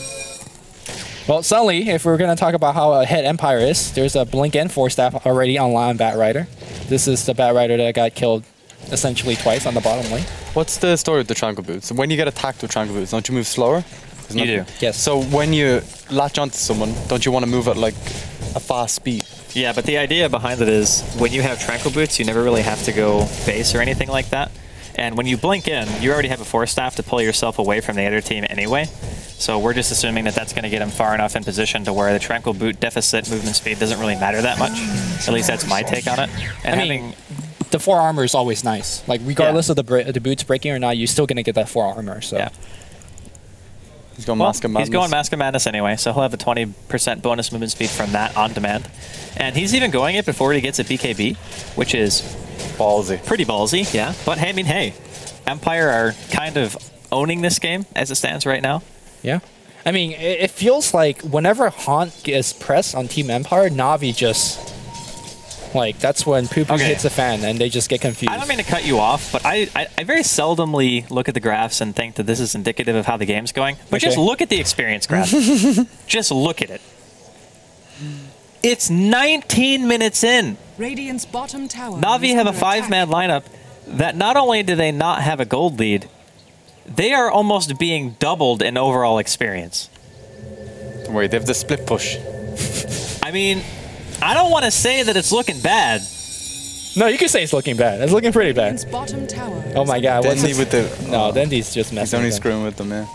Well, suddenly, if we're going to talk about how ahead Empire is, there's a Blink and 4-staff already online Bat Rider. This is the Bat Rider that got killed essentially twice on the bottom lane. What's the story with the Tranquil Boots? When you get attacked with Tranquil Boots, don't you move slower? You do. Yes. So when you latch onto someone, don't you want to move at like a fast speed? Yeah, but the idea behind it is when you have Tranquil Boots, you never really have to go base or anything like that. And when you blink in, you already have a 4-staff to pull yourself away from the other team anyway. So we're just assuming that that's going to get him far enough in position to where the Tranquil Boot deficit movement speed doesn't really matter that much. At least that's my take on it. And I mean, the 4 armor is always nice. Like, regardless of the boots breaking or not, you're still going to get that 4 armor. So. Yeah. He's going Mask of Madness. He's going Mask of Madness anyway, so he'll have a 20% bonus movement speed from that on demand. And he's even going it before he gets a BKB, which is ballsy. Pretty ballsy, yeah. But hey, I mean, hey, Empire are kind of owning this game as it stands right now. Yeah. I mean, it feels like whenever Haunt gets pressed on Team Empire, Na'Vi just... Like, that's when poo-poo hits the fan and they just get confused. I don't mean to cut you off, but I very seldomly look at the graphs and think that this is indicative of how the game's going. But just look at the experience graph. Just look at it. It's 19 minutes in. Radiant's bottom tower. Na'Vi have a 5-man lineup that not only do they not have a gold lead, they are almost being doubled in overall experience. Don't worry, they have the split push. I mean... I don't want to say that it's looking bad. No, you can say it's looking bad. It's looking pretty bad. Oh my god. Dendy with the... No, Dendy's just messing He's only screwing with them, yeah.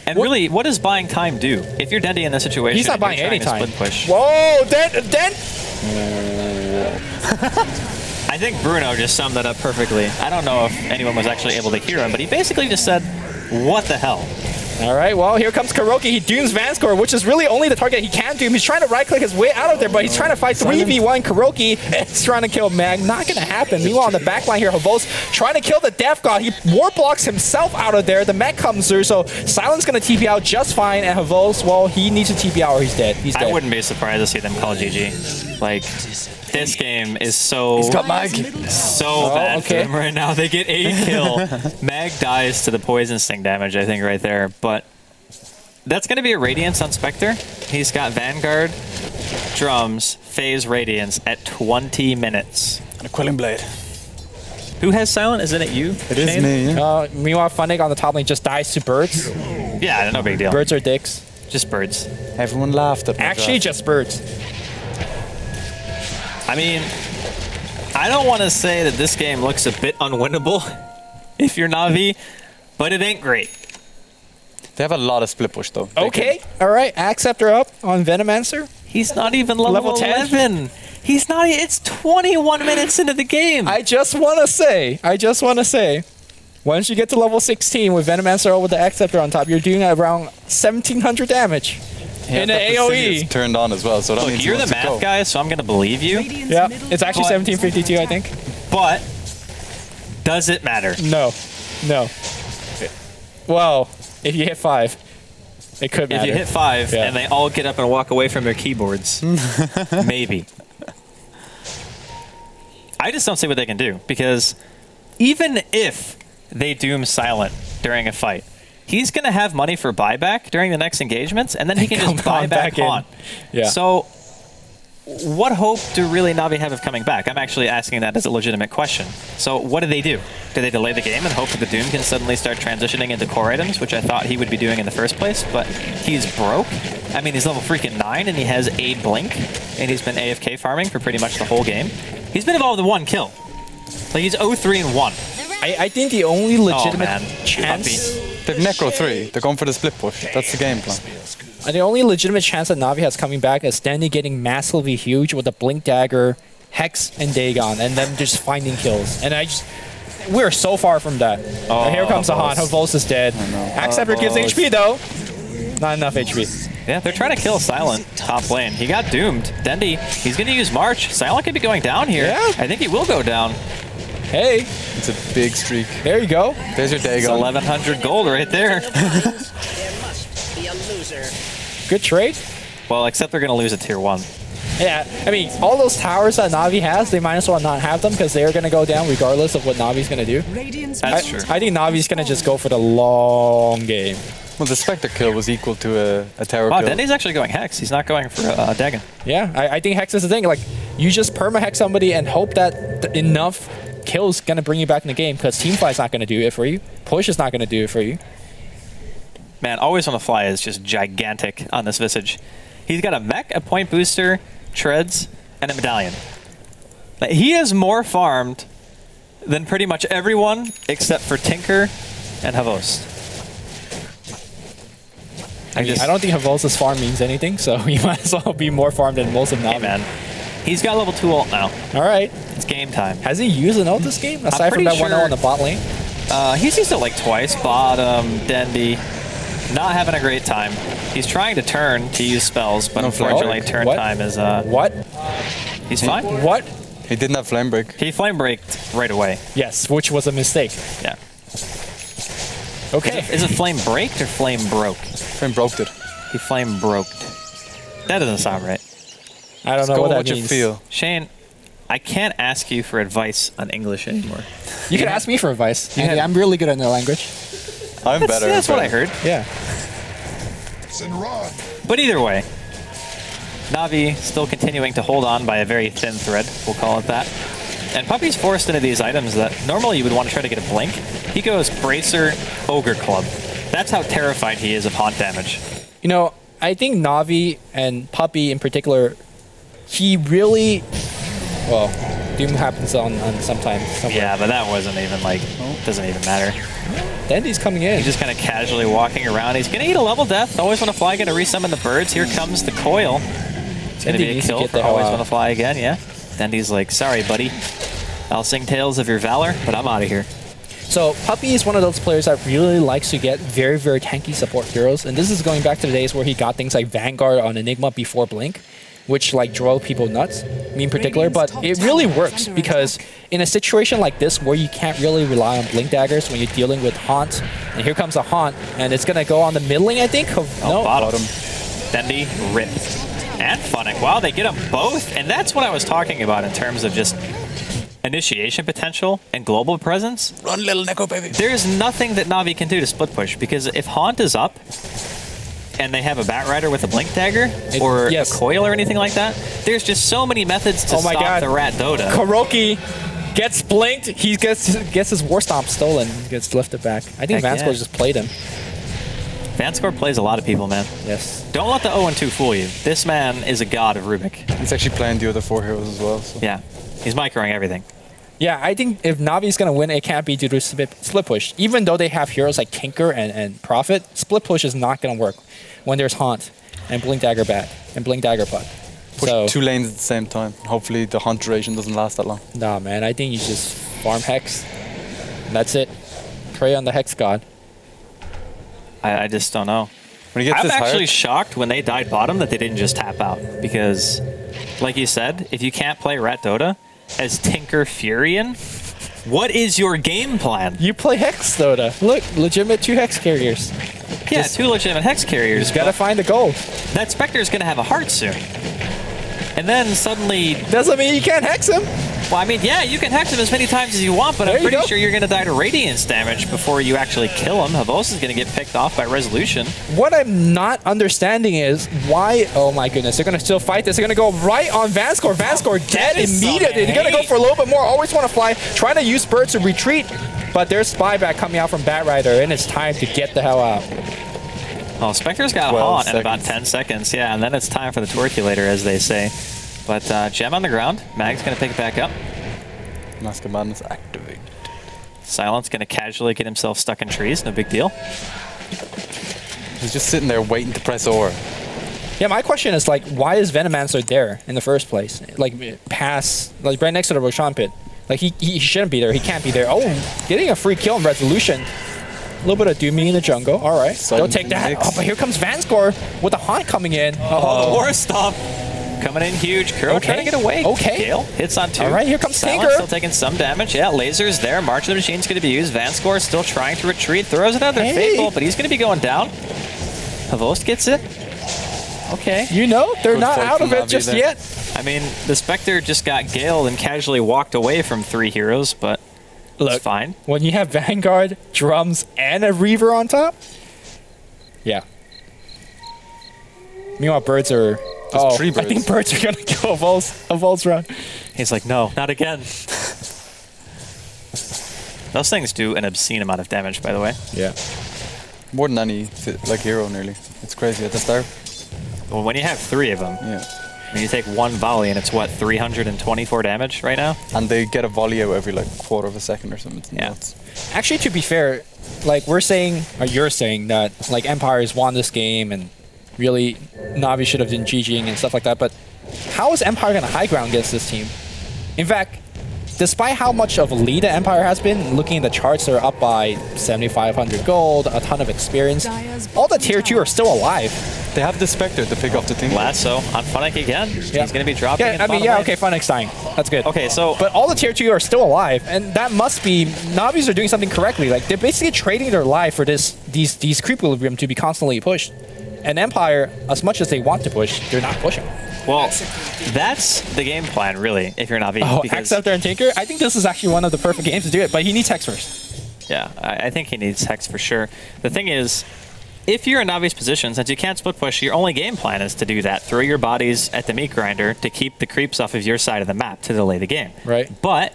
And really, what does buying time do? If you're Dendy in this situation... He's not buying any time. Push, whoa! I think Bruno just summed that up perfectly. I don't know if anyone was actually able to hear him, but he basically just said, what the hell? All right, well, here comes KuroKy. He dooms Vanscore, which is really only the target he can doom. He's trying to right-click his way out of there, but he's trying to fight 3v1 KuroKy. He's trying to kill Mag. Not going to happen. Meanwhile, on the backline here, Havos trying to kill the Death God. He ward blocks himself out of there. The Mag comes through, so Silent's going to TP out just fine, and Havos, well, he needs to TP out or he's dead. He's dead. I wouldn't be surprised to see them call GG. Like, this game is so... He's got Mag. So bad for them right now. They get a kill. Mag dies to the Poison Sting damage, I think, right there, but... That's going to be a Radiance on Spectre. He's got Vanguard, Drums, Phase Radiance at 20 minutes. And a Quelling Blade. Who has Silent? Isn't it you? It is me, yeah. Meanwhile, Funnig on the top lane just dies to birds. Yeah, no big deal. Birds are dicks. Just birds. Everyone laughed at me. Actually, just birds. I mean, I don't want to say that this game looks a bit unwinnable if you're Na'Vi, but it ain't great. They have a lot of split push, though. Okay, all right. Acceptor up on Venomancer. He's not even level 11. He's not. It's 21 minutes into the game. I just want to say, once you get to level 16 with Venomancer with the Acceptor on top, you're doing around 1,700 damage in an AoE. It's turned on as well, so that Look, means you're the math guy, so I'm going to believe you. Yeah, it's actually 1752, I think. But does it matter? No. Well, if you hit 5, it could matter. If you hit 5 and they all get up and walk away from their keyboards, maybe. I just don't see what they can do, because even if they doom Silent during a fight, he's going to have money for buyback during the next engagements, and then he can just buy back Haunt. Yeah. So what hope do really Na'Vi have of coming back? I'm actually asking that as a legitimate question. So what do? Do they delay the game and hope that the Doom can suddenly start transitioning into core items, which I thought he would be doing in the first place, but he's broke? I mean, he's level freaking 9 and he has a blink, and he's been AFK farming for pretty much the whole game. He's been involved in 1 kill. Like, he's 0-3 and 1. I think the only legitimate chance... They've Necro 3. They're going for the split push. That's the game plan. The only legitimate chance that Na'Vi has coming back is Dandy getting massively huge with a Blink Dagger, Hex, and Dagon, and them just finding kills. And we're so far from that. Oh, here comes the Haunt. Havos is dead. Acceptor gives HP though. Not enough HP. Yeah, they're trying to kill Silent top lane. He got doomed. Dendi, he's going to use March. Silent could be going down here. Yeah. I think he will go down. Hey. It's a big streak. There you go. There's your It's Dagon. 1,100 gold right there. Good trade. Well, except they're going to lose a tier 1. Yeah, I mean, all those towers that Na'Vi has, they might as well not have them because they're going to go down regardless of what Navi's going to do. That's true. I think Navi's going to just go for the long game. Well, the Spectre kill was equal to a tower Wow, kill. Dendi's actually going Hex. He's not going for Dagon. Yeah, I think Hex is the thing. Like, you just perma-Hex somebody and hope that enough kills going to bring you back in the game because Teamfight's not going to do it for you. Push is not going to do it for you. Man, Always on the Fly is just gigantic on this Visage. He's got a mech, a point booster, treads, and a medallion. Like, he is more farmed than pretty much everyone except for Tinker and Havos. I don't think Havos' farm means anything, so he might as well be more farmed than most of Na'Vi. Hey, man. He's got level 2 ult now. All right. It's game time. Has he used an ult this game? Aside from that one ult on the bot lane? He's used it like twice. Bottom, Dendi. Not having a great time. He's trying to turn to use spells, but unfortunately turn time is... What? He's fine. What? He didn't have flame break. He flame braked right away. Yes, which was a mistake. Yeah. Okay. Is it flame braked or flame broke? Flame broke it. He flame broked. That doesn't sound right. I don't know Go what that what you means. feel. Shane, I can't ask you for advice on English anymore. You can ask me for advice. have- I'm really good at the language. I'm better. That's what I heard. Yeah. But either way, Na'Vi still continuing to hold on by a very thin thread, we'll call it that. And Puppy's forced into these items that normally you would want to try to get a blink. He goes Bracer, Ogre Club. That's how terrified he is of haunt damage. You know, I think Na'Vi and Puppy in particular, he really... Well, Doom happens on sometimes. Somewhere. Yeah, but that wasn't even like, doesn't even matter. Dandy's coming in. He's just kind of casually walking around. He's going to eat a level death. Always Want to Fly, going to resummon the birds. Here comes the coil. It's going to be a needs to kill get for the hell Always out. Want to Fly again, yeah. Dendy's like, sorry, buddy. I'll sing tales of your valor, but I'm out of here. So Puppy is one of those players that really likes to get very, very tanky support heroes. And this is going back to the days where he got things like Vanguard on Enigma before Blink, which like drove people nuts, me in particular. But it really works because in a situation like this where you can't really rely on Blink Daggers when you're dealing with Haunt, and here comes a Haunt, and it's going to go on the mid lane, I think. No, Bottom. Dendi, Rip, and Funnick. Wow, they get them both. And that's what I was talking about in terms of just initiation potential and global presence. Run, little Neko, baby. There's nothing that Na'Vi can do to split push, because if Haunt is up and they have a Batrider with a Blink Dagger or a coil or anything like that, there's just so many methods to stop the Rat Dota. Kuroki gets blinked. He gets his War Stomp stolen. Gets lifted back. I think Vanscore just played him. Vanscore plays a lot of people, man. Yes. Don't let the 0-2 fool you. This man is a god of Rubik. He's actually playing the other 4 heroes as well. So. Yeah. He's microing everything. Yeah, I think if Navi's going to win, it can't be due to split push. Even though they have heroes like Tinker and Prophet, split push is not going to work when there's Haunt and Blink Dagger back and Blink Dagger puck. Push 2 lanes at the same time. Hopefully the Haunt duration doesn't last that long. Nah, man, I think you just farm Hex. And that's it. Prey on the Hex God. I just don't know. When he gets I'm this actually higher, shocked when they died bottom that they didn't just tap out. Because, like you said, if you can't play Rat Dota as Tinker Furion, what is your game plan? You play Hex Dota. Look, legitimate 2 Hex carriers. Yeah, 2 legitimate Hex carriers. Just gotta find the goal. That Spectre is going to have a heart soon. And then suddenly... Doesn't mean you can't Hex him. Well, I mean, yeah, you can hex him as many times as you want, but I'm pretty sure you're going to die to Radiance damage before you actually kill him. Havos is going to get picked off by Resolution. What I'm not understanding is why... Oh my goodness, they're going to still fight this. They're going to go right on Vanscore. Vanscore dead immediately. They're going to go for a little bit more. Always want to fly. Trying to use Bird to retreat. But there's Spyback coming out from Batrider, and it's time to get the hell out. Oh, Spectre's got a haunt in about 10 seconds. Yeah, and then it's time for the Torculator, as they say. But Gem on the ground. Mag's going to pick it back up. Mask of Madness activated. Silence going to casually get himself stuck in trees. No big deal. He's just sitting there waiting to press Aura. Yeah, my question is, like, why is Venomancer there in the first place? Like, like, right next to the Roshan pit. Like, he shouldn't be there. He can't be there. Oh, getting a free kill in Resolution. A little bit of Doomy in the jungle. All right. They'll take that. Oh, but here comes Vanscore with the haunt coming in. Oh, the war stop. Coming in huge. Kuro trying to get away. Okay. Gale hits on 2. All right, here comes Silence still taking some damage. Yeah, lasers there. March of the Machine's going to be used. Vanscore still trying to retreat. Throws another Fateful, but he's going to be going down. Havost gets it. Okay. You know, they're not out of it just yet. I mean, the Spectre just got Gale and casually walked away from 3 heroes, but it's fine. When you have Vanguard, Drums, and a Reaver on top, yeah. Meanwhile, Birds are... I think Birds are going to kill a Vol's run. He's like, no, not again. Those things do an obscene amount of damage, by the way. Yeah. More than any hero, nearly. It's crazy at the start. Well, when you have 3 of them, when you take 1 volley and it's what, 324 damage right now? And they get a volley out every like quarter of a second or something. It's nuts. Actually, to be fair, like we're saying, or you're saying that like Empire's won this game and really Navi should have been GGing and stuff like that, but how is Empire going to high ground against this team? In fact, despite how much of a lead the Empire has been, looking at the charts, they're up by 7,500 gold, a ton of experience. All the tier 2 are still alive. They have the Spectre to pick off the team. Lasso on Funnick again. He's going to be dropping. Yeah, I mean, okay, Funnick's dying. That's good. Okay, so... But all the tier 2 are still alive, and that must be... Navis are doing something correctly. Like, they're basically trading their life for these creep equilibrium to be constantly pushed. And Empire, as much as they want to push, they're not pushing. Well, that's the game plan, really, if you're Navi. Oh, Hex up there and Tinker? I think this is actually one of the perfect games to do it, but he needs Hex first. Yeah, I think he needs Hex for sure. The thing is, if you're in Navi's position, since you can't split push, your only game plan is to do that. Throw your bodies at the meat grinder to keep the creeps off of your side of the map to delay the game. Right. But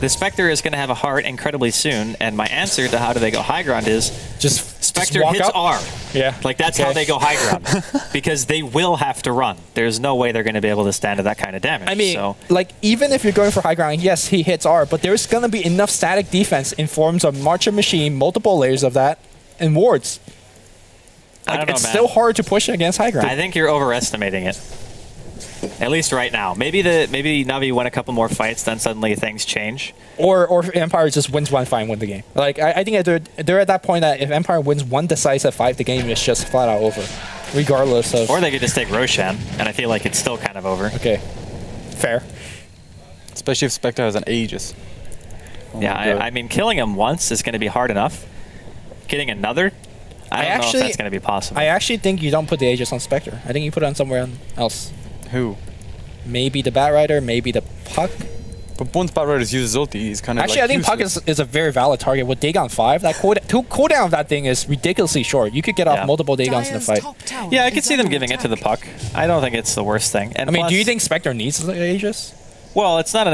the Spectre is going to have a heart incredibly soon, and my answer to how do they go high ground is just Spectre hits R. Yeah. Like, that's how they go high ground. Because they will have to run. There's no way they're going to be able to stand to that kind of damage. I mean, like, even if you're going for high ground, yes, he hits R, but there's going to be enough static defense in forms of Marcher Machine, multiple layers of that, and wards. Like, I don't know, it's man. still hard to push against high ground. I think you're overestimating it. At least right now. Maybe Navi win a couple more fights, then suddenly things change. Or Empire just wins one fight and win the game. Like, I think they're at that point that if Empire wins one decisive fight, the game is just flat out over. Regardless of... Or they could just take Roshan, and I feel like it's still kind of over. Okay. Fair. Especially if Spectre has an Aegis. Oh yeah, I mean, killing him once is going to be hard enough. Getting another... I don't know if that's going to be possible. I actually think you don't put the Aegis on Spectre. I think you put it on somewhere else. Who? Maybe the Batrider, maybe the Puck. But once Batrider uses ulti, he's kind of actually, like I think Puck is a very valid target. With Dagon 5, that cooldown of that thing is ridiculously short. You could get off multiple Dagons in the fight. Yeah, I could see them giving it to the Puck. I don't think it's the worst thing. And I mean, plus, do you think Spectre needs the Aegis? Well, it's not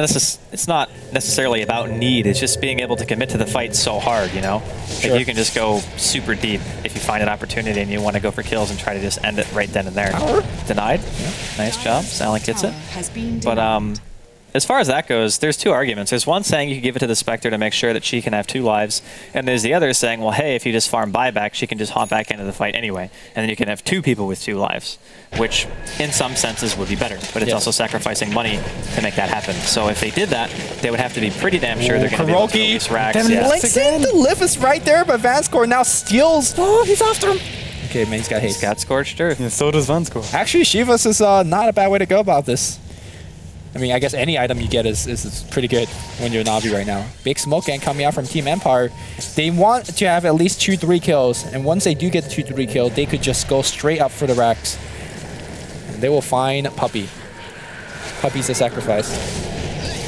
necessarily about need. It's just being able to commit to the fight so hard, you know? Sure. Like, you can just go super deep if you find an opportunity and you want to go for kills and try to just end it right then and there. Denied. Yeah. Nice job. Silent gets it. But as far as that goes, there's 2 arguments. There's one saying you can give it to the Spectre to make sure that she can have 2 lives, and there's the other saying, well, hey, if you just farm buyback, she can just hop back into the fight anyway, and then you can have 2 people with 2 lives, which in some senses would be better, but it's also sacrificing money to make that happen. So if they did that, they would have to be pretty damn sure they're going to be able to release racks. The lift is right there, but Vanscore now steals. Oh, he's after him. Okay, man, he's got haste. He's got Scorched Earth. Yeah, so does Vanscore. Actually, Shivas is not a bad way to go about this. I mean, I guess any item you get is pretty good when you're Navi right now. Big Smoke Gang coming out from Team Empire. They want to have at least 2-3 kills, and once they do get the 2-3 kill, they could just go straight up for the racks. And they will find Puppy. Puppy's the sacrifice.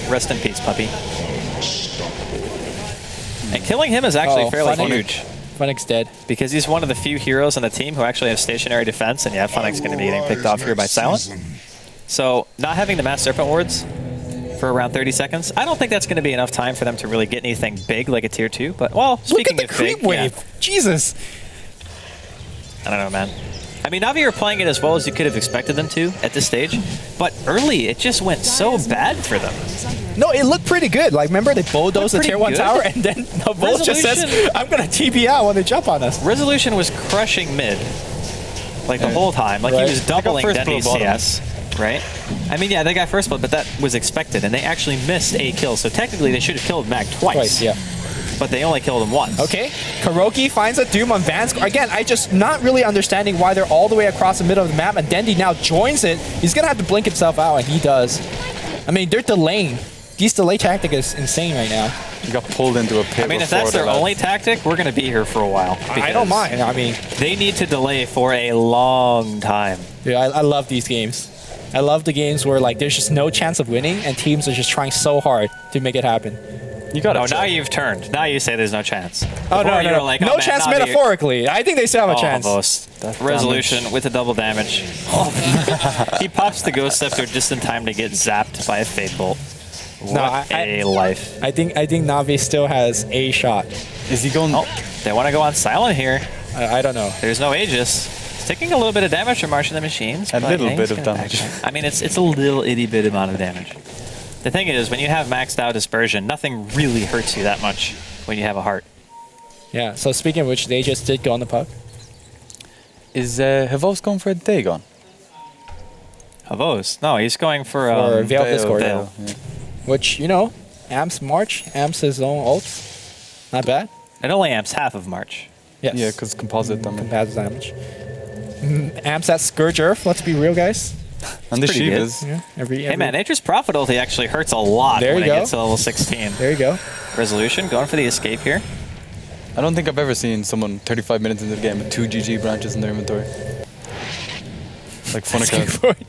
Rest in peace, puppy. And killing him is actually fairly huge. Funnick's dead. Because he's one of the few heroes on the team who actually have stationary defense, and yeah, Funnick's going to be getting picked off here by Silent. So, not having the Mass Serpent wards for around 30 seconds, I don't think that's going to be enough time for them to really get anything big like a tier 2, but, well, speaking Look at the creep wave! Yeah. Jesus! I don't know, man. I mean, Na'Vi are playing it as well as you could have expected them to at this stage, but early, it just went so bad for them. No, it looked pretty good. Like, remember, they bulldozed the tier 1 tower, and then the Volt just says, I'm going to TP out when they jump on us. Resolution was crushing mid, like, the whole time. Like, he was doubling Dendy's CS, right? I mean, yeah, they got first blood, but that was expected, and they actually missed a kill, so technically they should have killed Mag twice. Yeah. But they only killed him once. Okay, Kuroki finds a Doom on Vance. Again, I just not really understanding why they're all the way across the middle of the map, and Dendy now joins it. He's going to have to blink himself out, and he does. I mean, they're delaying. This delay tactic is insane right now. You got pulled into a pit. I mean, if that's their only tactic, we're going to be here for a while. I don't mind. I mean, they need to delay for a long time. Yeah, I love these games. I love the games where like there's just no chance of winning, and teams are just trying so hard to make it happen. You got now you've turned. Now you say there's no chance. Before no. Like, no chance metaphorically. I think they still have a chance. Resolution with the double damage. He pops the Ghost Scepter just in time to get zapped by a Fade Bolt. What a life. I think Na'Vi still has a shot. Is he going? Oh, they want to go on Silent here. I don't know. There's no Aegis. It's taking a little bit of damage from March of the Machines. A little bit of damage. I mean, it's a little itty bit amount of damage. The thing is, when you have maxed out Dispersion, nothing really hurts you that much when you have a heart. Yeah, so speaking of which, they just did go on the puck. Is Havos going for a Dagon? Havos? No, he's going for Veil Discord. Veil. Yeah. Which, you know, amps March, amps his own ult. Not bad. It only amps half of March. Yes. Yeah, because composite damage. Composite damage. Amps that Scourge Earth, let's be real, guys. And the Shivas. Yeah, hey man, Nature's Prophet ulti actually hurts a lot when it gets to level 16. There you go. Resolution, going for the escape here. I don't think I've ever seen someone 35 minutes into the game with 2 GG branches in their inventory. Like Funnick.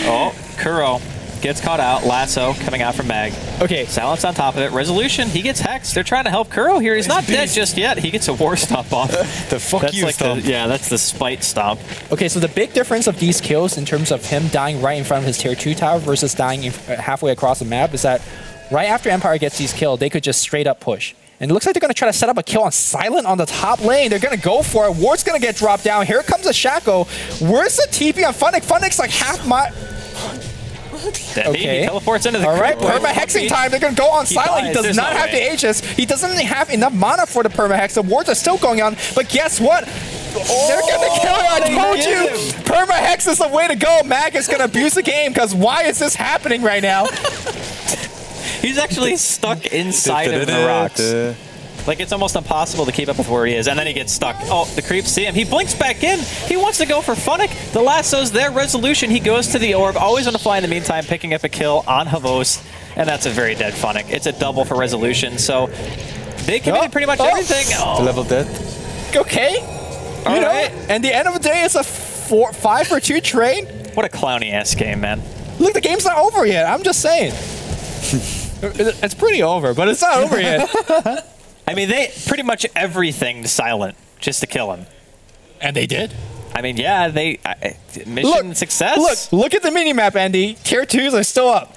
Oh, Kuro gets caught out. Lasso coming out from Mag. Okay. Silence on top of it. Resolution, he gets hexed. They're trying to help Kuro here. He's not dead just yet. He gets a war stomp off. The fuck you stomp. Yeah, that's the spite stomp. Okay, so the big difference of these kills in terms of him dying right in front of his tier 2 tower versus dying halfway across the map is that right after Empire gets these killed, they could just straight up push. And it looks like they're going to try to set up a kill on Silent on the top lane. They're going to go for it. Ward's going to get dropped down. Here comes a Shaco. Where's the TP on Funnick? Funnick's like half my... Okay. He teleports into the Alright, perma-hexing time. They're going to go on Silent. He does not have the Aegis. He doesn't have enough mana for the perma-hex. The wards are still going on. But guess what? They're going to kill him. I told you. Perma-hex is the way to go. Mag is going to abuse the game because why is this happening right now? He's actually stuck inside of the rocks. Like, it's almost impossible to keep up with where he is, and then he gets stuck. Oh, the creeps see him. He blinks back in. He wants to go for Funnick. The lasso's there. Resolution. He goes to the orb. Always on the fly in the meantime, picking up a kill on Havos, and that's a very dead Funnick. It's a double for Resolution, so they committed pretty much everything. The level dead. Okay. You know, and the end of the day, it's a 5-for-2 trade. What a clowny-ass game, man. Look, the game's not over yet. I'm just saying. It's pretty over, but it's not over yet. I mean, they pretty much everything Silent just to kill him. And they did. I mean, yeah, they... mission success. Look at the minimap, Andy. Tier 2s are still up.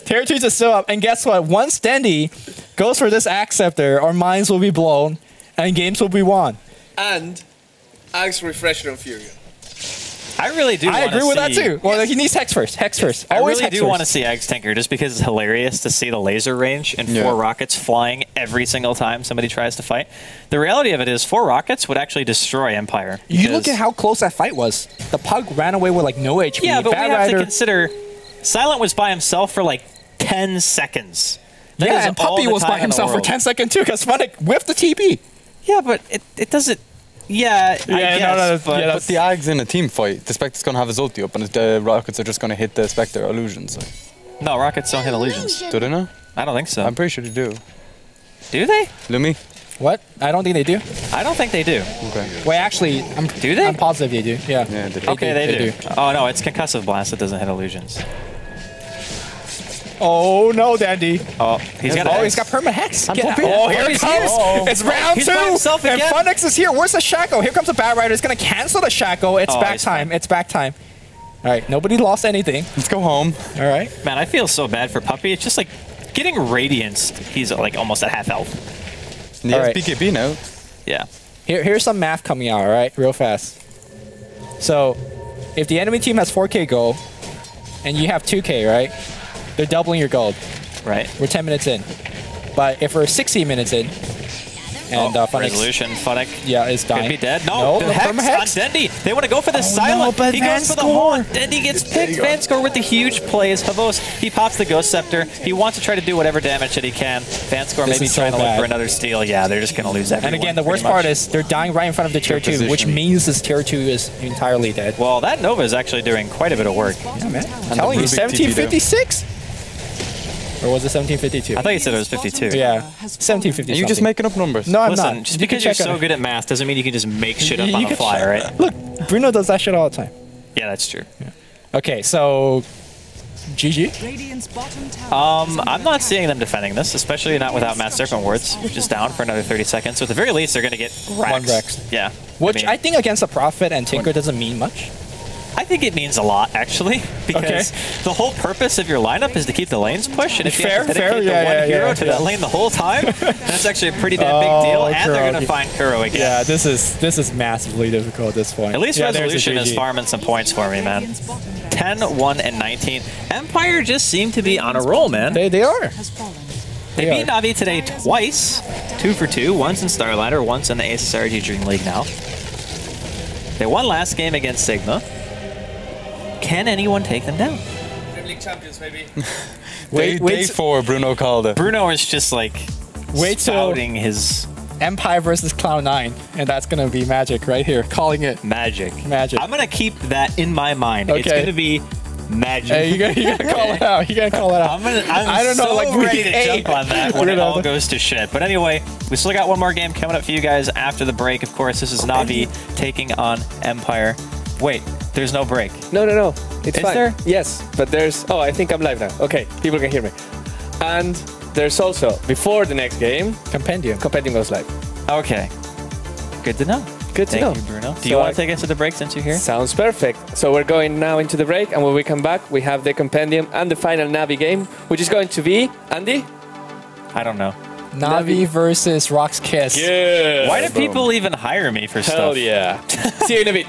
Tier 2s are still up. And guess what? Once Dendy goes for this Axe Scepter, our minds will be blown, and games will be won. And Axe Refresher on Fury. I really do. I agree with that too. Well, he needs Hex first. Hex first. Always I really do want to see Axe Tinker just because it's hilarious to see the laser range and 4 rockets flying every single time somebody tries to fight. The reality of it is 4 rockets would actually destroy Empire. You look at how close that fight was. The Pug ran away with like no HP. Yeah, but we have to consider Silent was by himself for like 10 seconds. Yeah, and Puppy was by himself for 10 seconds too because Funnick whiffed the TP. Yeah, but it doesn't... Yeah, I guess, but the Ag's in a team fight. The Spectre's going to have his ulti up, and the rockets are just going to hit the Spectre illusions. So. No, rockets don't hit illusions. Do they not? I don't think so. I'm pretty sure they do. Do they? Lumi? What? I don't think they do. I don't think they do. Okay. Wait, actually, do they? I'm positive they do. Yeah. They do. Okay, they do. Oh no, it's Concussive Blast that doesn't hit illusions. Oh no, Dandy. Oh, he's got. Oh, he's got perma hex. I'm Get hoping- out. Oh, here it he's comes. here. It's round He's 2. by himself And again. Funix is here. Where's the Shaco? Here comes the Bat Rider. It's going to cancel the Shaco. It's Oh, back he's time. fine. It's back time. All right. Nobody lost anything. Let's go home. All right. Man, I feel so bad for Puppy. It's just like getting Radianced. He's like almost at half health. He has Alright. BKB now. Yeah. Here's some math coming out, all right? Real fast. So, if the enemy team has 4K gold, and you have 2K, right? They're doubling your gold. Right. We're 10 minutes in. But if we're 60 minutes in, and Funix, Resolution. Funnick. yeah, is dying. Could be dead. No, the the hex, perma hex. on Dendy. They want to go for the Oh, silent. no, but he goes for the Vanscore. haunt. Dendy gets picked. Vanscore with the huge plays. Havos, he pops the Ghost Scepter. He wants to try to do whatever damage that he can. Vanscore This maybe is so trying to look bad. for another steal. Yeah, they're just going to lose everyone. And again, the worst part is they're dying right in front of the tier 2, which position. means this tier 2 is entirely dead. Well, that Nova is actually doing quite a bit of work. Yeah, man. I'm telling you, Rubik TP though. 1756? Or was it 1752? I thought you said it was 52. Yeah, 1750. Are you just making up numbers? No, I'm Listen, not. just You can because you're check so it. good at math doesn't mean you can just make shit up You on the can fly, check- right? Look, Bruno does that shit all the time. Yeah, that's true. Okay, so GG. I'm not seeing them defending this, especially not without Matt Serpent Wards, which is down for another 30 seconds. So at the very least, they're going to get Rex. One Rex. Yeah. Which I mean, think against a Prophet and Tinker doesn't mean much. I think it means a lot, actually, because the whole purpose of your lineup is to keep the lanes pushed, and if you have to dedicate the one hero to that lane the whole time, that's actually a pretty damn big deal, and they're going to find Kuro again. Yeah, this is massively difficult at this point. At least yeah, there's a Resolution is GG. farming some points for me, man. 10, 1, and 19. Empire just seem to be on a roll, man. They are. They beat Navi today twice, 2 for 2, once in Starlighter, once in the ASUS ROG DreamLeague now. They won last game against Sigma. Can anyone take them down? DreamLeague champions, maybe. Day 4, Bruno called it. Bruno is just like Wait till spouting his Empire versus Cloud9, and that's gonna be magic right here. Calling it. magic. Magic. I'm gonna keep that in my mind. It's Okay. gonna be magic. Hey, you gotta call it out. You gotta call it out. I don't know, like ready to week jump 8. on that when it Bruno. all goes to shit. But anyway, we still got one more game coming up for you guys after the break. Of course, this is Navi taking on Empire. Wait, there's no break. No. It's Is fine. there? Yes, but there's... Oh, I think I'm live now. Okay, people can hear me. And there's also, before the next game, Compendium. Compendium goes live. Okay. Good to know. Good to Thank know. you, Bruno. Do So you want I- to take us to the break since you're here? Sounds perfect. So we're going now into the break, and when we come back, we have the Compendium and the final Navi game, which is going to be... Andy? I don't know. Navi versus Rock's Kiss. Yeah! Why do people even hire me for stuff? Hell yeah. See you in a bit.